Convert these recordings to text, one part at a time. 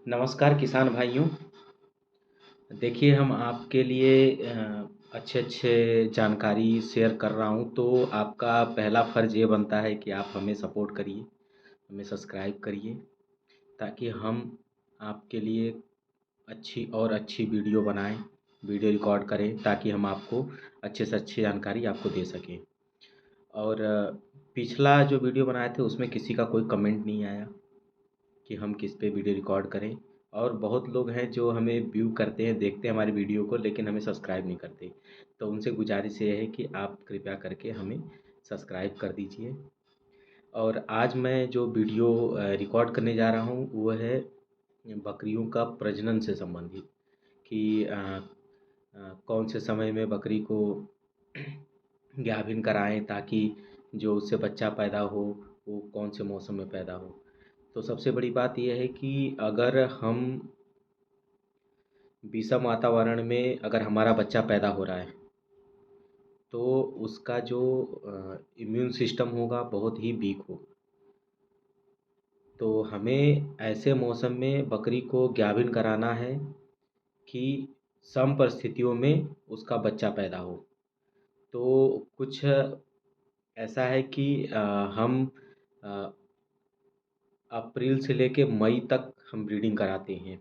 नमस्कार किसान भाइयों। देखिए हम आपके लिए अच्छे-अच्छे जानकारी शेयर कर रहा हूँ, तो आपका पहला फ़र्ज़ ये बनता है कि आप हमें सपोर्ट करिए, हमें सब्सक्राइब करिए, ताकि हम आपके लिए अच्छी वीडियो बनाएँ, वीडियो रिकॉर्ड करें, ताकि हम आपको अच्छे से अच्छी जानकारी आपको दे सकें। और पिछला जो वीडियो बनाए थे उसमें किसी का कोई कमेंट नहीं आया कि हम किस पे वीडियो रिकॉर्ड करें। और बहुत लोग हैं जो हमें व्यू करते हैं, देखते हैं हमारी वीडियो को, लेकिन हमें सब्सक्राइब नहीं करते। तो उनसे गुजारिश ये है कि आप कृपया करके हमें सब्सक्राइब कर दीजिए। और आज मैं जो वीडियो रिकॉर्ड करने जा रहा हूँ वो है बकरियों का प्रजनन से संबंधित, कि कौन से समय में बकरी को गाभिन कराएं ताकि जो उससे बच्चा पैदा हो वो कौन से मौसम में पैदा हो। तो सबसे बड़ी बात यह है कि अगर हम विषम वातावरण में अगर हमारा बच्चा पैदा हो रहा है तो उसका जो इम्यून सिस्टम होगा बहुत ही वीक होगा। तो हमें ऐसे मौसम में बकरी को गाभिन कराना है कि सम परिस्थितियों में उसका बच्चा पैदा हो। तो कुछ ऐसा है कि हम अ, अप्रैल से लेके मई तक हम ब्रीडिंग कराते हैं।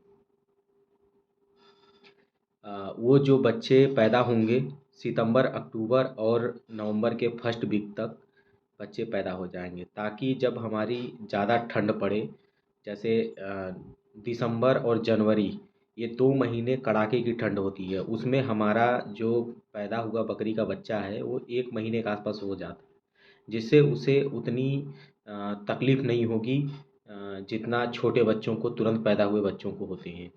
वो जो बच्चे पैदा होंगे सितंबर, अक्टूबर और नवंबर के फर्स्ट वीक तक बच्चे पैदा हो जाएंगे, ताकि जब हमारी ज़्यादा ठंड पड़े, जैसे दिसंबर और जनवरी, ये 2 महीने कड़ाके की ठंड होती है, उसमें हमारा जो पैदा हुआ बकरी का बच्चा है वो 1 महीने के आसपास हो जाता है, जिससे उसे उतनी तकलीफ़ नहीं होगी जितना छोटे बच्चों को, तुरंत पैदा हुए बच्चों को होते हैं।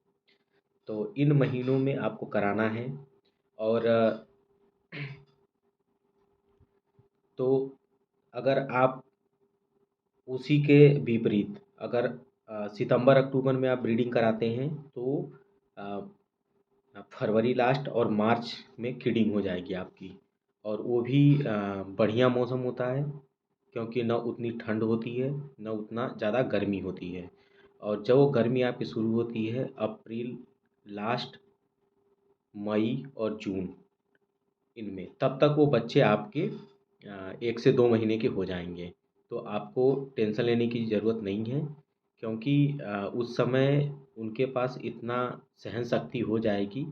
तो इन महीनों में आपको कराना है। और तो अगर आप उसी के विपरीत अगर सितंबर अक्टूबर में आप ब्रीडिंग कराते हैं तो अ, फरवरी लास्ट और मार्च में किडिंग हो जाएगी आपकी। और वो भी बढ़िया मौसम होता है, क्योंकि न उतनी ठंड होती है न उतना ज़्यादा गर्मी होती है। और जब वो गर्मी आपकी शुरू होती है अप्रैल लास्ट, मई और जून, इनमें तब तक वो बच्चे आपके 1 से 2 महीने के हो जाएंगे। तो आपको टेंशन लेने की ज़रूरत नहीं है, क्योंकि उस समय उनके पास इतना सहन शक्ति हो जाएगी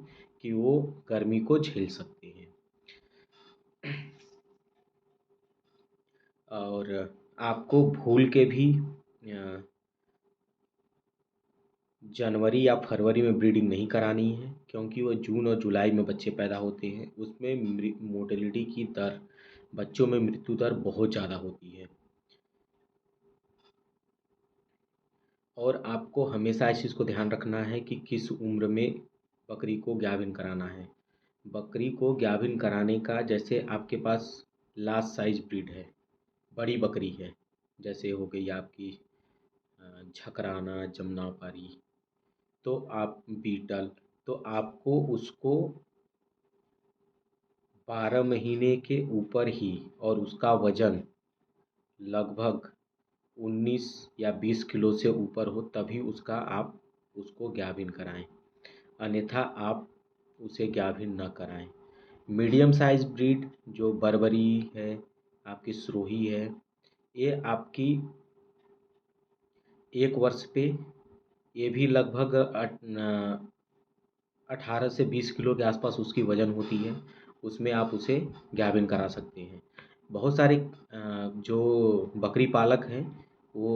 कि वो गर्मी को झेल सकते हैं। और आपको भूल के भी जनवरी या फरवरी में ब्रीडिंग नहीं करानी है, क्योंकि वो जून और जुलाई में बच्चे पैदा होते हैं। उसमें मोर्टेलिटी की दर, बच्चों में मृत्यु दर बहुत ज़्यादा होती है। और आपको हमेशा इस चीज़ को ध्यान रखना है कि किस उम्र में बकरी को गाभिन कराना है। बकरी को गाभिन कराने का, जैसे आपके पास लार्ज साइज ब्रीड है, बड़ी बकरी है, जैसे हो गई आपकी झकराना, जमुनापारी, तो आप बीटल, तो आपको उसको 12 महीने के ऊपर ही, और उसका वज़न लगभग 19 या 20 किलो से ऊपर हो, तभी आप उसको गाभिन कराएं, अन्यथा आप उसे गाभिन न कराएं। मीडियम साइज़ ब्रीड जो बर्बरी है, आपकी सिरोही है, ये आपकी 1 वर्ष पे, ये भी लगभग 18 से 20 किलो के आसपास उसकी वज़न होती है। उसमें आप उसे गाभिन करा सकते हैं। बहुत सारे जो बकरी पालक हैं वो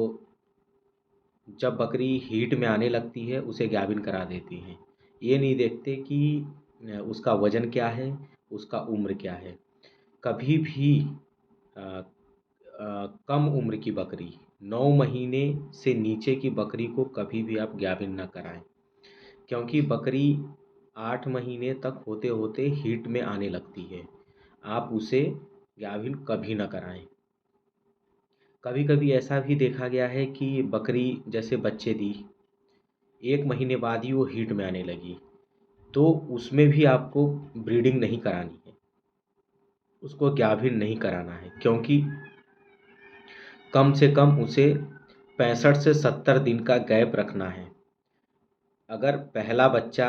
जब बकरी हीट में आने लगती है उसे गाभिन करा देते हैं। ये नहीं देखते कि उसका वज़न क्या है, उसका उम्र क्या है। कभी भी अ कम उम्र की बकरी, 9 महीने से नीचे की बकरी को कभी भी आप गाभिन ना कराएँ, क्योंकि बकरी 8 महीने तक होते-होते हीट में आने लगती है। आप उसे गाभिन कभी ना कराएँ। कभी-कभी ऐसा भी देखा गया है कि बकरी जैसे बच्चे दी, 1 महीने बाद ही वो हीट में आने लगी, तो उसमें भी आपको ब्रीडिंग नहीं करानी है, उसको गाभिन नहीं कराना है, क्योंकि कम से कम उसे 65 से 70 दिन का गैप रखना है। अगर पहला बच्चा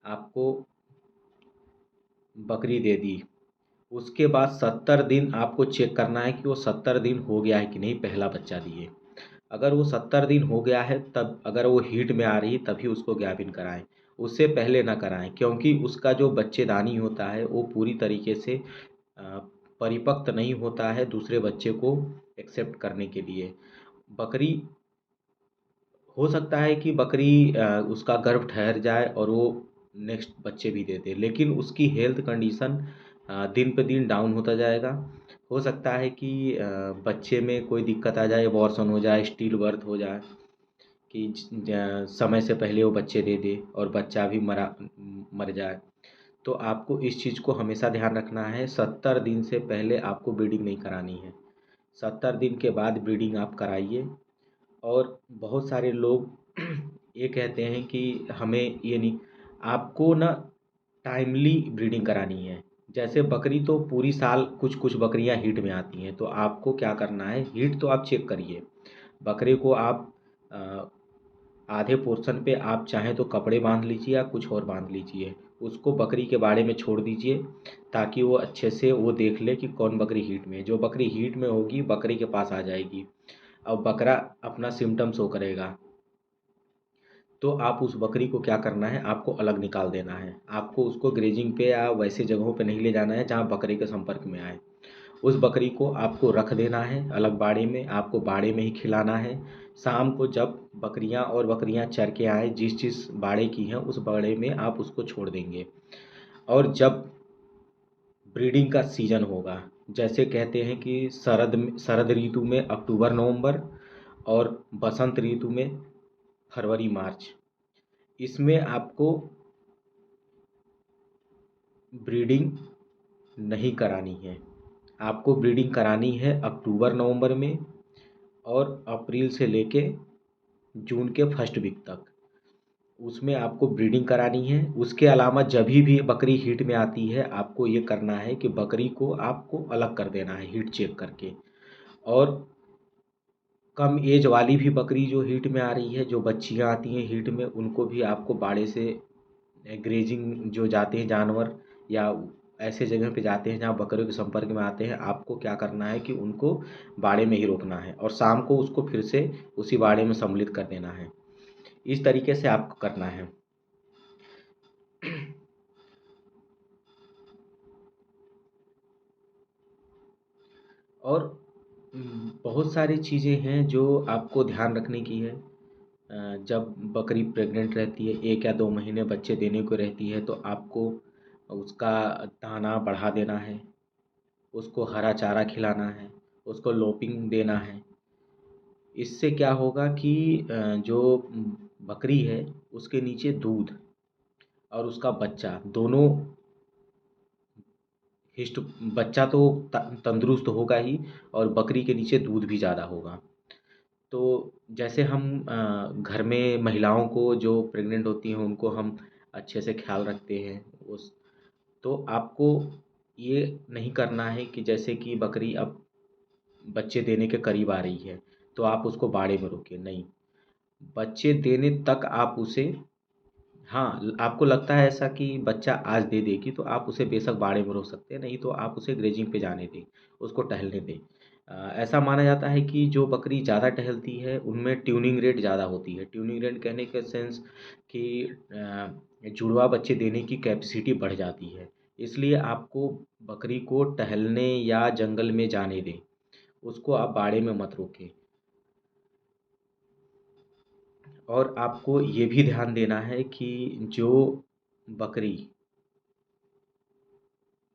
आपको बकरी दे दी, उसके बाद 70 दिन आपको चेक करना है कि वो 70 दिन हो गया है कि नहीं पहला बच्चा दिए। अगर वो 70 दिन हो गया है, तब अगर वो हीट में आ रही है तभी उसको गाभिन कराएं, उससे पहले ना कराएं, क्योंकि उसका जो बच्चेदानी होता है वो पूरी तरीके से अ, परिपक्व नहीं होता है दूसरे बच्चे को एक्सेप्ट करने के लिए। बकरी हो सकता है कि बकरी उसका गर्भ ठहर जाए और वो नेक्स्ट बच्चे भी दे दे, लेकिन उसकी हेल्थ कंडीशन दिन पे दिन डाउन होता जाएगा। हो सकता है कि बच्चे में कोई दिक्कत आ जाए, अबॉर्शन हो जाए, स्टिल बर्थ हो जाए, कि समय से पहले वो बच्चे दे दे और बच्चा भी मर जाए। तो आपको इस चीज़ को हमेशा ध्यान रखना है, 70 दिन से पहले आपको ब्रीडिंग नहीं करानी है। 70 दिन के बाद ब्रीडिंग आप कराइए। और बहुत सारे लोग ये कहते हैं कि हमें ये नहीं, आपको ना टाइमली ब्रीडिंग करानी है। जैसे बकरी तो पूरी साल कुछ कुछ बकरियां हीट में आती हैं, तो आपको क्या करना है, हीट तो आप चेक करिए। बकरे को आप अ, आधे पोर्शन पे आप चाहें तो कपड़े बांध लीजिए या कुछ और बांध लीजिए, उसको बकरी के बाड़े में छोड़ दीजिए, ताकि वो अच्छे से वो देख ले कि कौन बकरी हीट में है। जो बकरी हीट में होगी बकरी के पास आ जाएगी। अब बकरा अपना सिम्टम शो करेगा, तो आप उस बकरी को क्या करना है, आपको अलग निकाल देना है। आपको उसको ग्रेजिंग पे या वैसे जगहों पे नहीं ले जाना है जहाँ बकरी के संपर्क में आए। उस बकरी को आपको रख देना है अलग बाड़े में, आपको बाड़े में ही खिलाना है। शाम को जब बकरियां चर के आए, जिस जिस बाड़े की हैं उस बाड़े में आप उसको छोड़ देंगे। और जब ब्रीडिंग का सीजन होगा, जैसे कहते हैं कि शरद ऋतु में अक्टूबर नवंबर, और बसंत ऋतु में फरवरी मार्च, इसमें आपको ब्रीडिंग नहीं करानी है। आपको ब्रीडिंग करानी है अक्टूबर नवंबर में और अप्रैल से लेके जून के फर्स्ट वीक तक, उसमें आपको ब्रीडिंग करानी है। उसके अलावा जब भी बकरी हीट में आती है, आपको ये करना है कि बकरी को आपको अलग कर देना है हीट चेक करके। और कम एज वाली भी बकरी जो हीट में आ रही है, जो बच्चियां आती हैं हीट में, उनको भी आपको बाड़े से ग्रेजिंग जो जाते हैं जानवर, या ऐसे जगह पे जाते हैं जहाँ बकरियों के संपर्क में आते हैं, आपको क्या करना है कि उनको बाड़े में ही रोकना है और शाम को उसको फिर से उसी बाड़े में सम्मिलित कर देना है। इस तरीके से आपको करना है। और बहुत सारी चीज़ें हैं जो आपको ध्यान रखने की है। जब बकरी प्रेग्नेंट रहती है, 1 या 2 महीने बच्चे देने को रहती है, तो आपको उसका दाना बढ़ा देना है, उसको हरा चारा खिलाना है, उसको लोपिंग देना है। इससे क्या होगा कि जो बकरी है उसके नीचे दूध और उसका बच्चा दोनों हिस्ट, बच्चा तो तंदुरुस्त होगा ही, और बकरी के नीचे दूध भी ज़्यादा होगा। तो जैसे हम घर में महिलाओं को जो प्रेग्नेंट होती हैं उनको हम अच्छे से ख्याल रखते हैं, उस तो आपको ये नहीं करना है कि जैसे कि बकरी अब बच्चे देने के करीब आ रही है तो आप उसको बाड़े में रोकें, नहीं। बच्चे देने तक आप उसे, हाँ, आपको लगता है ऐसा कि बच्चा आज दे देगी तो आप उसे बेशक बाड़े में रोक सकते हैं, नहीं तो आप उसे ग्रेजिंग पे जाने दें, उसको टहलने दें। ऐसा माना जाता है कि जो बकरी ज़्यादा टहलती है उनमें ट्यूनिंग रेट ज़्यादा होती है। ट्यूनिंग रेट कहने के सेंस कि जुड़वा बच्चे देने की कैपेसिटी बढ़ जाती है। इसलिए आपको बकरी को टहलने या जंगल में जाने दें, उसको आप बाड़े में मत रोकें। और आपको ये भी ध्यान देना है कि जो बकरी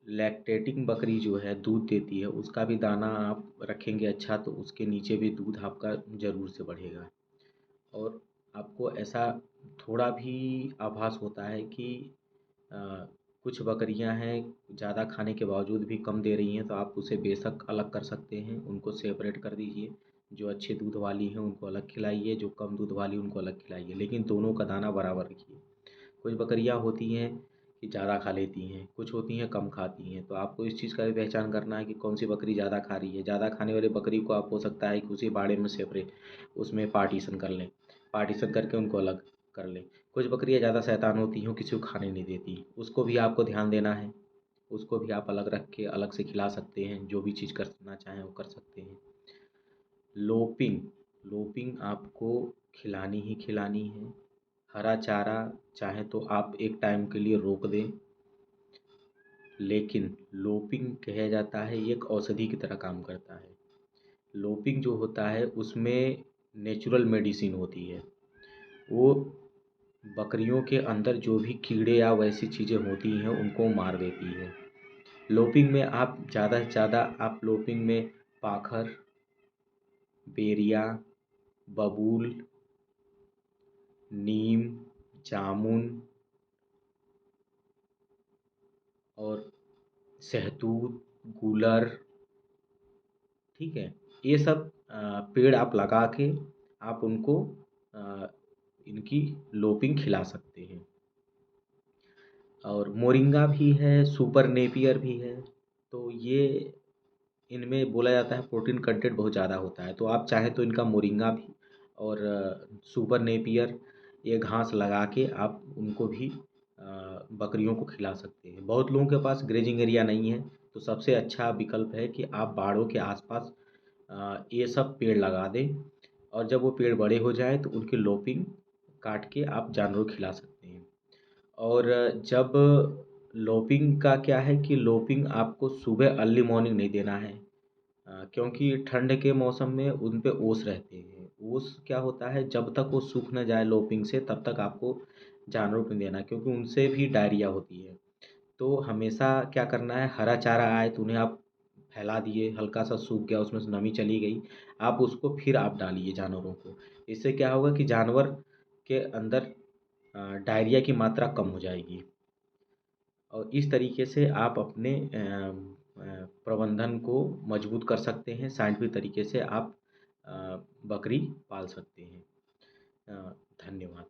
लैक्टेटिंग बकरी जो है दूध देती है, उसका भी दाना आप रखेंगे अच्छा, तो उसके नीचे भी दूध आपका ज़रूर से बढ़ेगा। और आपको ऐसा थोड़ा भी आभास होता है कि अ, कुछ बकरियां हैं ज़्यादा खाने के बावजूद भी कम दे रही हैं, तो आप उसे बेशक अलग कर सकते हैं, उनको सेपरेट कर दीजिए। जो अच्छे दूध वाली हैं उनको अलग खिलाइए, जो कम दूध वाली उनको अलग खिलाइए, लेकिन दोनों का दाना बराबर रखिए। कुछ बकरियां होती हैं कि ज़्यादा खा लेती हैं, कुछ होती हैं कम खाती हैं, तो आपको इस चीज़ का भी पहचान करना है कि कौन सी बकरी ज़्यादा खा रही है। ज़्यादा खाने वाली बकरी को आप हो सकता है कि उसी बाड़े में सेपरेट उसमें पार्टीशन कर लें, पार्टीशन करके उनको अलग कर लें। कुछ बकरियाँ ज़्यादा शैतान होती हैं, वो किसी को खाने नहीं देती, उसको भी आपको ध्यान देना है। उसको भी आप अलग रख के अलग से खिला सकते हैं, जो भी चीज़ करना चाहें वो कर सकते हैं। लोपिंग, लोपिंग आपको खिलानी ही खिलानी है। हरा चारा चाहे तो आप एक टाइम के लिए रोक दें, लेकिन लोपिंग कहा जाता है ये एक औषधि की तरह काम करता है। लोपिंग जो होता है उसमें नेचुरल मेडिसिन होती है। वो बकरियों के अंदर जो भी कीड़े या वैसी चीज़ें होती हैं उनको मार देती है। लोपिंग में आप ज़्यादा से ज़्यादा आप लोपिंग में पाखर, बेरिया, बबूल, नीम, जामुन और शहतूत, गूलर, ठीक है, ये सब पेड़ आप लगा के आप उनको अ, इनकी लोपिंग खिला सकते हैं। और मोरिंगा भी है, सुपर नेपियर भी है। तो ये इनमें बोला जाता है प्रोटीन कंटेंट बहुत ज़्यादा होता है, तो आप चाहें तो इनका मोरिंगा भी और सुपर नेपियर ये घास लगा के आप उनको भी बकरियों को खिला सकते हैं। बहुत लोगों के पास ग्रेजिंग एरिया नहीं है, तो सबसे अच्छा विकल्प है कि आप बाड़ों के आसपास ये सब पेड़ लगा दें और जब वो पेड़ बड़े हो जाए तो उनकी लोपिंग काट के आप जानवरों को खिला सकते हैं। और जब लोपिंग का क्या है कि लोपिंग आपको सुबह अर्ली मॉर्निंग नहीं देना है, क्योंकि ठंड के मौसम में उन पे ओस रहते हैं। ओस क्या होता है, जब तक वो सूख ना जाए लोपिंग से तब तक आपको जानवरों को नहीं देना, क्योंकि उनसे भी डायरिया होती है। तो हमेशा क्या करना है, हरा चारा आए तो उन्हें आप फैला दिए, हल्का सा सूख गया उसमें से नमी चली गई, आप उसको फिर आप डालिए जानवरों को। इससे क्या होगा कि जानवर के अंदर डायरिया की मात्रा कम हो जाएगी। और इस तरीके से आप अपने प्रबंधन को मजबूत कर सकते हैं। साइंटिफिक तरीके से आप बकरी पाल सकते हैं। धन्यवाद।